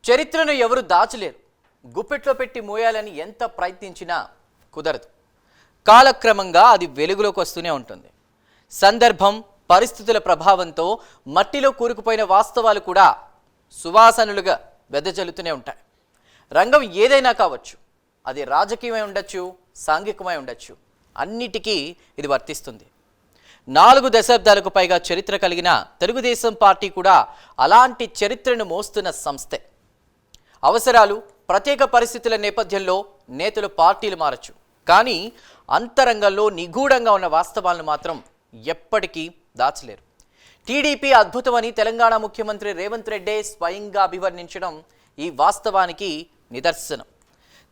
చరిత్రను ఎవరు దాచలేరు. గుప్పెట్లో పెట్టి మోయాలని ఎంత ప్రయత్నించినా కుదరదు. కాలక్రమంగా అది వెలుగులోకి వస్తూనే ఉంటుంది. సందర్భం, పరిస్థితుల ప్రభావంతో మట్టిలో కూరుకుపోయిన వాస్తవాలు కూడా సువాసనలుగా వెదజల్లుతూనే ఉంటాయి. రంగం ఏదైనా కావచ్చు, అది రాజకీయమై ఉండొచ్చు, సాంఘికమై ఉండొచ్చు, అన్నిటికీ ఇది వర్తిస్తుంది. 4 దశాబ్దాలకు పైగా చరిత్ర కలిగిన తెలుగుదేశం పార్టీ కూడా అలాంటి చరిత్రను మోస్తున్న సంస్థే. అవసరాలు, ప్రత్యేక పరిస్థితుల నేపథ్యంలో నేతలు పార్టీలు మారచ్చు, కానీ అంతరంగంలో నిగూఢంగా ఉన్న వాస్తవాలను మాత్రం ఎప్పటికీ దాచలేరు. టీడీపీ అద్భుతమని తెలంగాణ ముఖ్యమంత్రి రేవంత్ రెడ్డి స్వయంగా అభివర్ణించడం ఈ వాస్తవానికి నిదర్శనం.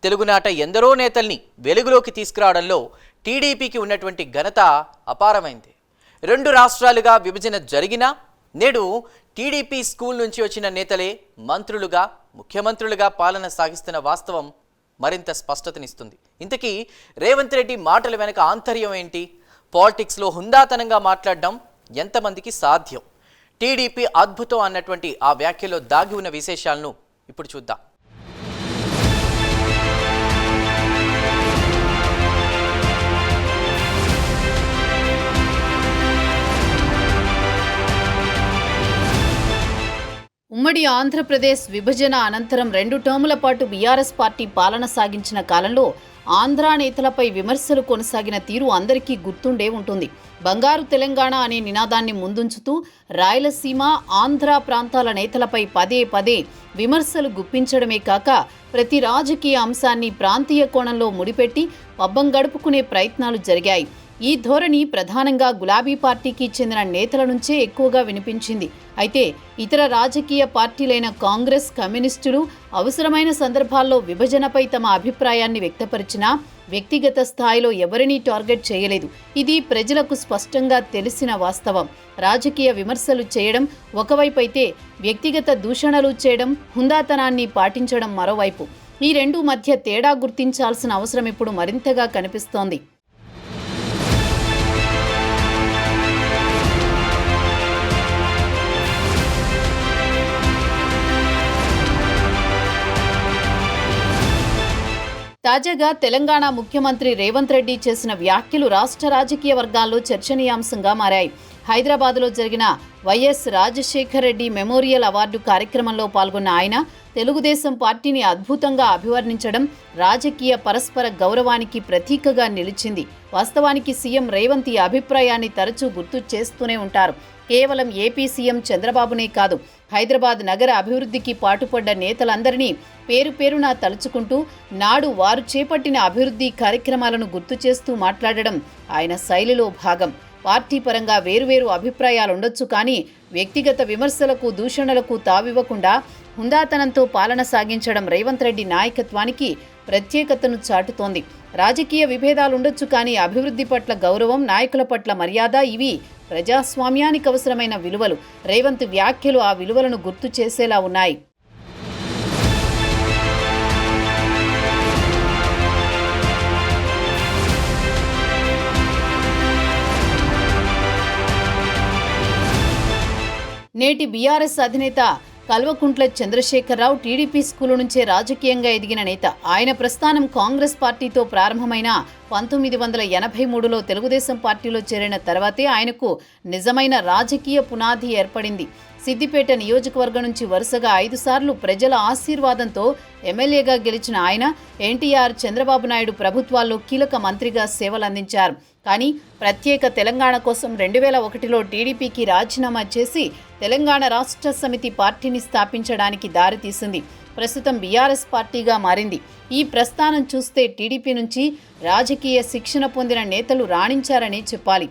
తెలుగునాట ఎందరో నేతల్ని వెలుగులోకి తీసుకురావడంలో టీడీపీకి ఉన్నటువంటి ఘనత అపారమైంది. 2 రాష్ట్రాలుగా విభజన జరిగినా నేడు టీడీపీ స్కూల్ నుంచి వచ్చిన నేతలే మంత్రులుగా, ముఖ్యమంత్రులుగా పాలన సాగిస్తున్న వాస్తవం మరింత స్పష్టతనిస్తుంది. ఇంతకీ రేవంత్ రెడ్డి మాటల వెనక ఆంతర్యం ఏంటి? పాలిటిక్స్లో హుందాతనంగా మాట్లాడడం ఎంతమందికి సాధ్యం? టీడీపీ అద్భుతం అన్నటువంటి ఆ వ్యాఖ్యలో దాగి ఉన్న విశేషాలను ఇప్పుడు చూద్దాం. ఉమ్మడి ఆంధ్రప్రదేశ్ విభజన అనంతరం 2 టర్ముల పాటు బీఆర్ఎస్ పార్టీ పాలన సాగించిన కాలంలో ఆంధ్రా నేతలపై విమర్శలు కొనసాగిన తీరు అందరికీ గుర్తుండే ఉంటుంది. బంగారు తెలంగాణ అనే నినాదాన్ని ముందుంచుతూ రాయలసీమ, ఆంధ్ర ప్రాంతాల నేతలపై పదే పదే విమర్శలు గుప్పించడమే కాక ప్రతి రాజకీయ అంశాన్ని ప్రాంతీయ కోణంలో ముడిపెట్టి పబ్బం గడుపుకునే ప్రయత్నాలు జరిగాయి. ఈ ధోరణి ప్రధానంగా గులాబీ పార్టీకి చెందిన నేతల నుంచే ఎక్కువగా వినిపించింది. అయితే ఇతర రాజకీయ పార్టీలైన కాంగ్రెస్, కమ్యూనిస్టులు అవసరమైన సందర్భాల్లో విభజనపై తమ అభిప్రాయాన్ని వ్యక్తపరిచినా వ్యక్తిగత స్థాయిలో ఎవరినీ టార్గెట్ చేయలేదు. ఇది ప్రజలకు స్పష్టంగా తెలిసిన వాస్తవం. రాజకీయ విమర్శలు చేయడం ఒకవైపు అయితే, వ్యక్తిగత దూషణలు చేయడం, హుందాతనాన్ని పాటించడం మరోవైపు. ఈ 2 మధ్య తేడా గుర్తించాల్సిన అవసరం ఇప్పుడు మరింతగా కనిపిస్తోంది. తాజాగా తెలంగాణ ముఖ్యమంత్రి రేవంత్ రెడ్డి చేసిన వ్యాఖ్యలు రాష్ట్ర రాజకీయ వర్గాల్లో చర్చనీయాంశంగా మారాయి. హైదరాబాద్లో జరిగిన YS Rajasekhar Reddy memorial award కార్యక్రమంలో పాల్గొన్న ఆయన తెలుగుదేశం పార్టీని అద్భుతంగా అభివర్ణించడం రాజకీయ పరస్పర గౌరవానికి ప్రతీకగా నిలిచింది. వాస్తవానికి సీఎం రేవంత్ ఈ అభిప్రాయాన్ని తరచూ గుర్తు చేస్తూనే ఉంటారు. కేవలం ఏపీ సీఎం చంద్రబాబునే కాదు, హైదరాబాద్ నగర అభివృద్ధికి పాటుపడ్డ నేతలందరినీ పేరు పేరున తలుచుకుంటూ నాడు వారు చేపట్టిన అభివృద్ధి కార్యక్రమాలను గుర్తు చేస్తూ మాట్లాడడం ఆయన శైలిలో భాగం. పార్టీ పరంగా వేరువేరు అభిప్రాయాలుండొచ్చు, కానీ వ్యక్తిగత విమర్శలకు, దూషణలకు తావివ్వకుండా హుందాతనంతో పాలన సాగించడం రేవంత్ రెడ్డి నాయకత్వానికి ప్రత్యేకతను చాటుతోంది. రాజకీయ విభేదాలుండొచ్చు, కానీ అభివృద్ధి పట్ల గౌరవం, నాయకుల పట్ల మర్యాద, ఇవి ప్రజాస్వామ్యానికి అవసరమైన విలువలు. రేవంత్ వ్యాఖ్యలు ఆ విలువలను గుర్తు చేసేలా ఉన్నాయి. నేటి బీఆర్ఎస్ అధినేత కల్వకుంట్ల చంద్రశేఖరరావు టీడీపీ స్కూలు నుంచే రాజకీయంగా ఎదిగిన నేత. ఆయన ప్రస్థానం కాంగ్రెస్ పార్టీతో ప్రారంభమైన 1983లో తెలుగుదేశం పార్టీలో చేరిన తర్వాతే ఆయనకు నిజమైన రాజకీయ పునాది ఏర్పడింది. సిద్దిపేట నియోజకవర్గం నుంచి వరుసగా 5 సార్లు ప్రజల ఆశీర్వాదంతో ఎమ్మెల్యేగా గెలిచిన ఆయన ఎన్టీఆర్, చంద్రబాబు నాయుడు ప్రభుత్వాల్లో కీలక మంత్రిగా సేవలందించారు. కానీ ప్రత్యేక తెలంగాణ కోసం 2001లో టీడీపీకి రాజీనామా చేసి తెలంగాణ రాష్ట్ర సమితి పార్టీని స్థాపించడానికి దారితీసింది. ప్రస్తుతం బీఆర్ఎస్ పార్టీగా మారింది. ఈ ప్రస్థానం చూస్తే టీడీపీ నుంచి రాజకీయ శిక్షణ పొందిన నేతలు రాణించారని చెప్పాలి.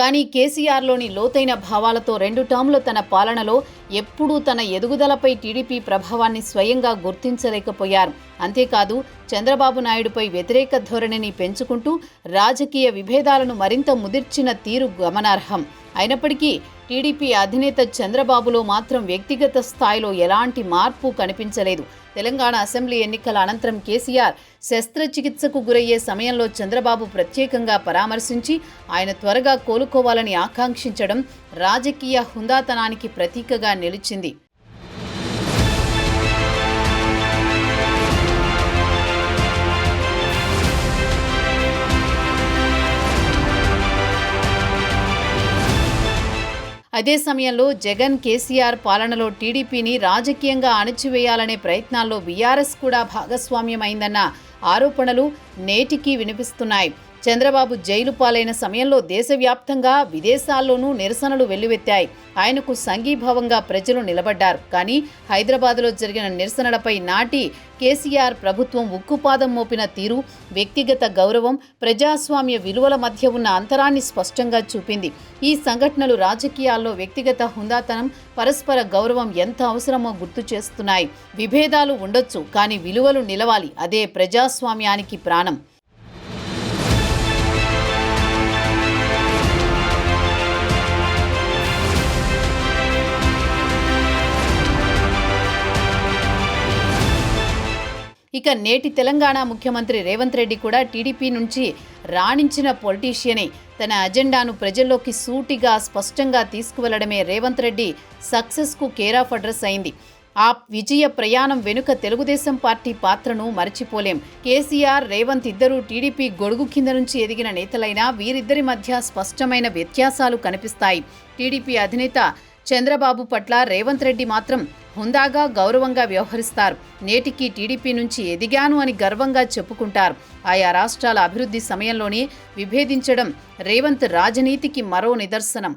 కానీ కేసీఆర్లోని లోతైన భావాలతో 2 టర్ముల తన పాలనలో ఎప్పుడూ తన ఎదుగుదలపై టీడీపీ ప్రభావాన్ని స్వయంగా గుర్తించలేకపోయారు. అంతేకాదు, చంద్రబాబు నాయుడుపై వ్యతిరేక ధోరణిని పెంచుకుంటూ రాజకీయ విభేదాలను మరింత ముదిర్చిన తీరు గమనార్హం. అయినప్పటికీ టీడీపీ అధినేత చంద్రబాబులో మాత్రం వ్యక్తిగత స్థాయిలో ఎలాంటి మార్పు కనిపించలేదు. తెలంగాణ అసెంబ్లీ ఎన్నికల అనంతరం కేసీఆర్ శస్త్రచికిత్సకు గురయ్యే సమయంలో చంద్రబాబు ప్రత్యేకంగా పరామర్శించి ఆయన త్వరగా కోలుకోవాలని ఆకాంక్షించడం రాజకీయ హుందాతనానికి ప్రతీకగా నిలిచింది. అదే సమయంలో జగన్ కేసీఆర్ పాలనలో టీడీపీని రాజకీయంగా అణచివేయాలనే ప్రయత్నాల్లో బీఆర్ఎస్ కూడా భాగస్వామ్యమైందన్న ఆరోపణలు నేటికీ వినిపిస్తున్నాయి. చంద్రబాబు జైలు పాలైన సమయంలో దేశవ్యాప్తంగా విదేశాల్లోనూ నిరసనలు వెల్లువెత్తాయి. ఆయనకు సంఘీభావంగా ప్రజలు నిలబడ్డారు. కానీ హైదరాబాద్లో జరిగిన నిరసనలపై నాటి కేసీఆర్ ప్రభుత్వం ఉక్కుపాదం మోపిన తీరు వ్యక్తిగత గౌరవం, ప్రజాస్వామ్య విలువల మధ్య ఉన్న అంతరాన్ని స్పష్టంగా చూపింది. ఈ సంఘటనలు రాజకీయాల్లో వ్యక్తిగత హుందాతనం, పరస్పర గౌరవం ఎంత అవసరమో గుర్తు చేస్తున్నాయి. విభేదాలు ఉండొచ్చు, కానీ విలువలు నిలవాలి. అదే ప్రజాస్వామ్యానికి ప్రాణం. ఇక నేటి తెలంగాణ ముఖ్యమంత్రి రేవంత్ రెడ్డి కూడా టీడీపీ నుంచి రాణించిన పొలిటీషియనే. తన అజెండాను ప్రజల్లోకి సూటిగా స్పష్టంగా తీసుకువెళ్లడమే రేవంత్ రెడ్డి సక్సెస్కు కేర్ ఆఫ్ అడ్రస్ అయింది. ఆ విజయ ప్రయాణం వెనుక తెలుగుదేశం పార్టీ పాత్రను మరచిపోలేం. కేసీఆర్, రేవంత్ ఇద్దరూ టీడీపీ గొడుగు కింద నుంచి ఎదిగిన నేతలైనా వీరిద్దరి మధ్య స్పష్టమైన వ్యత్యాసాలు కనిపిస్తాయి. టీడీపీ అధినేత చంద్రబాబు పట్ల రేవంత్ రెడ్డి మాత్రం హుందాగా, గౌరవంగా వ్యవహరిస్తారు. నేటికి టీడీపీ నుంచి ఎదిగాను అని గర్వంగా చెప్పుకుంటారు. ఆయా రాష్ట్రాల అభివృద్ధి సమయంలోనే విభేదించడం రేవంత్ రాజనీతికి మరో నిదర్శనం.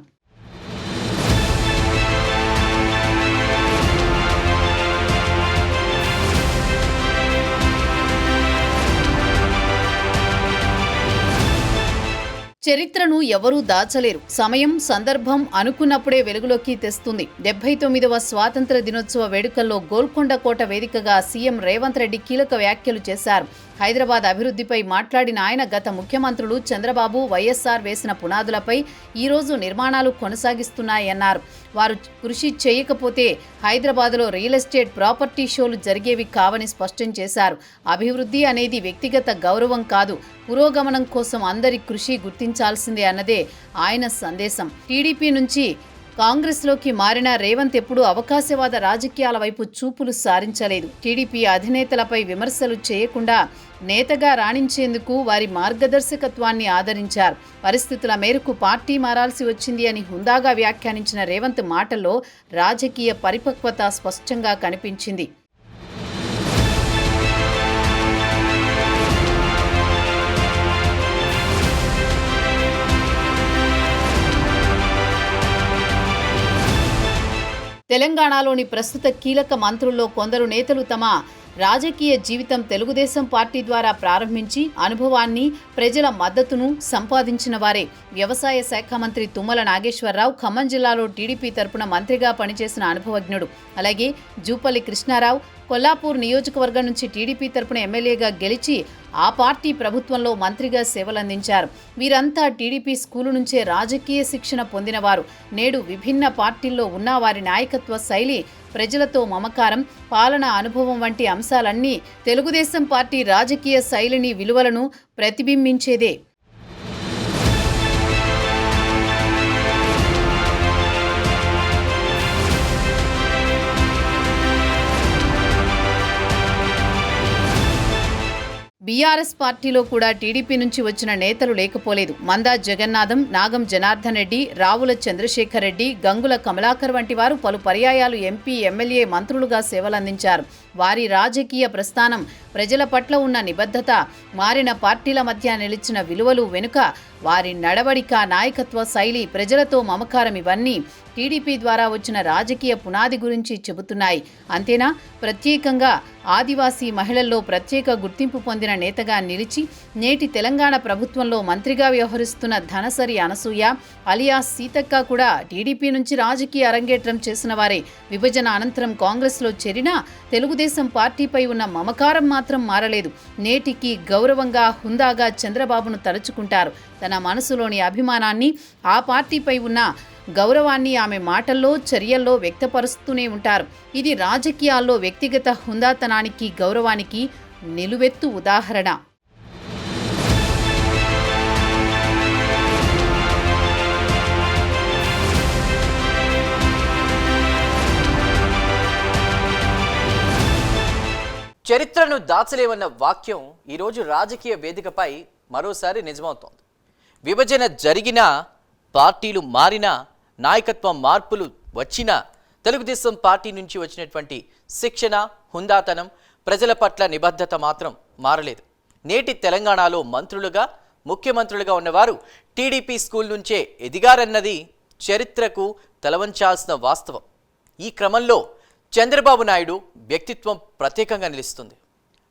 చరిత్రను ఎవరూ దాచలేరు. సమయం, సందర్భం అనుకున్నప్పుడే వెలుగులోకి తెస్తుంది. 79వ స్వాతంత్ర దినోత్సవ వేడుకల్లో గోల్కొండ కోట వేదికగా సీఎం రేవంత్ రెడ్డి కీలక వ్యాఖ్యలు చేశారు. హైదరాబాద్ అభివృద్ధిపై మాట్లాడిన ఆయన గత ముఖ్యమంత్రులు చంద్రబాబు, వైఎస్ఆర్ వేసిన పునాదులపై ఈరోజు నిర్మాణాలు కొనసాగిస్తున్నాయన్నారు. వారు కృషి చేయకపోతే హైదరాబాద్లో రియల్ ఎస్టేట్, ప్రాపర్టీ షోలు జరిగేవి కావని స్పష్టం చేశారు. అభివృద్ధి అనేది వ్యక్తిగత గౌరవం కాదు, పురోగమనం కోసం అందరి కృషి గుర్తించాల్సిందే అన్నదే ఆయన సందేశం. టీడీపీ నుంచి కాంగ్రెస్లోకి మారిన రేవంత్ ఎప్పుడూ అవకాశవాద రాజకీయాల వైపు చూపులు సారించలేదు. టీడీపీ అధినేతలపై విమర్శలు చేయకుండా నేతగా రాణించేందుకు వారి మార్గదర్శకత్వాన్ని ఆదరించారు. పరిస్థితుల మేరకు పార్టీ మారాల్సి వచ్చింది అని హుందాగా వ్యాఖ్యానించిన రేవంత్ మాటల్లో రాజకీయ పరిపక్వత స్పష్టంగా కనిపించింది. తెలంగాణలోని ప్రస్తుత కీలక మంత్రుల్లో కొందరు నేతలు తమ రాజకీయ జీవితం తెలుగుదేశం పార్టీ ద్వారా ప్రారంభించి అనుభవాన్ని, ప్రజల మద్దతును సంపాదించిన వారే. వ్యవసాయ శాఖ మంత్రి తుమ్మల నాగేశ్వరరావు ఖమ్మం జిల్లాలో టీడీపీ తరపున మంత్రిగా పనిచేసిన అనుభవజ్ఞుడు. అలాగే జూపల్లి కృష్ణారావు కొల్లాపూర్ నియోజకవర్గం నుంచి టీడీపీ తరపున ఎమ్మెల్యేగా గెలిచి ఆ పార్టీ ప్రభుత్వంలో మంత్రిగా సేవలందించారు. వీరంతా టీడీపీ స్కూలు నుంచే రాజకీయ శిక్షణ పొందినవారు. నేడు విభిన్న పార్టీల్లో ఉన్న వారి నాయకత్వ శైలి, ప్రజలతో మమకారం, పాలనా అనుభవం వంటి అంశాలన్నీ తెలుగుదేశం పార్టీ రాజకీయ శైలిని, విలువలను ప్రతిబింబించేదే. బీఆర్ఎస్ పార్టీలో కూడా టీడీపీ నుంచి వచ్చిన నేతలు లేకపోలేదు. మందా జగన్నాథం, నాగం జనార్దన్ రెడ్డి, రావుల చంద్రశేఖర్ రెడ్డి, గంగుల కమలాకర్ వంటి వారు పలు పర్యాయాలు ఎంపీ, ఎమ్మెల్యే, మంత్రులుగా సేవలందించారు. వారి రాజకీయ ప్రస్థానం, ప్రజల పట్ల ఉన్న నిబద్ధత, మారిన పార్టీల మధ్య నిలిచిన విలువలు వెనుక వారి నడవడిక, నాయకత్వ శైలి, ప్రజలతో మమకారం ఇవన్నీ టీడీపీ ద్వారా వచ్చిన రాజకీయ పునాది గురించి చెబుతున్నాయి. అంతేనా, ప్రత్యేకంగా ఆదివాసీ మహిళల్లో ప్రత్యేక గుర్తింపు పొందిన నేతగా నిలిచి నేటి తెలంగాణ ప్రభుత్వంలో మంత్రిగా వ్యవహరిస్తున్న ధనసరి అనసూయ అలియాస్ సీతక్క కూడా టీడీపీ నుంచి రాజకీయ అరంగేట్రం చేసిన వారే. విభజన అనంతరం కాంగ్రెస్లో చేరినా తెలుగుదేశం పార్టీపై ఉన్న మమకారం మాత్రం మారలేదు. నేటికి గౌరవంగా, హుందాగా చంద్రబాబును తలుచుకుంటారు. తన మనసులోని అభిమానాన్ని, ఆ పార్టీపై ఉన్న గౌరవాన్ని ఆమె మాటల్లో చర్యల్లో వ్యక్తపరుస్తూనే ఉంటారు. ఇది రాజకీయాల్లో వ్యక్తిగత హుందాతనానికి గౌరవానికి నిలువెత్తు ఉదాహరణ. చరిత్రను దాచలేమన్న వాక్యం ఈరోజు రాజకీయ వేదికపై మరోసారి నిజమవుతోంది. విభజన జరిగినా, పార్టీలు మారినా, నాయకత్వ మార్పులు వచ్చినా తెలుగుదేశం పార్టీ నుంచి వచ్చినటువంటి శిక్షణ, హుందాతనం, ప్రజల పట్ల నిబద్ధత మాత్రం మారలేదు. నేటి తెలంగాణలో మంత్రులుగా, ముఖ్యమంత్రులుగా ఉన్నవారు టీడీపీ స్కూల్ నుంచే ఎదిగారన్నది చరిత్రకు తలవంచాల్సిన వాస్తవం. ఈ క్రమంలో చంద్రబాబు నాయుడు వ్యక్తిత్వం ప్రత్యేకంగా నిలుస్తుంది.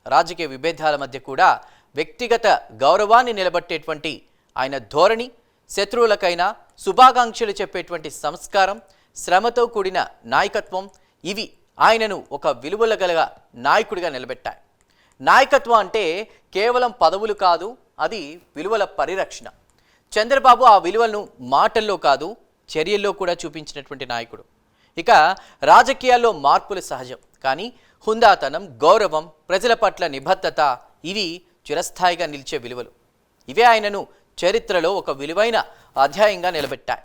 రాజకీయ విభేదాల మధ్య కూడా వ్యక్తిగత గౌరవాన్ని నిలబెట్టేటువంటి ఆయన ధోరణి, శత్రువులకైనా శుభాకాంక్షలు చెప్పేటువంటి సంస్కారం, శ్రమతో కూడిన నాయకత్వం ఇవి ఆయనను ఒక విలువల గల నాయకుడిగా నిలబెట్టాయి. నాయకత్వం అంటే కేవలం పదవులు కాదు, అది విలువల పరిరక్షణ. చంద్రబాబు ఆ విలువలను మాటల్లో కాదు, చర్యల్లో కూడా చూపించినటువంటి నాయకుడు. ఇక రాజకీయాల్లో మార్పులు సహజం, కానీ హుందాతనం, గౌరవం, ప్రజల పట్ల నిబద్ధత ఇవి చిరస్థాయిగా నిలిచే విలువలు. ఇవే ఆయనను చరిత్రలో ఒక విలువైన అధ్యాయంగా నిలబెట్టాయి.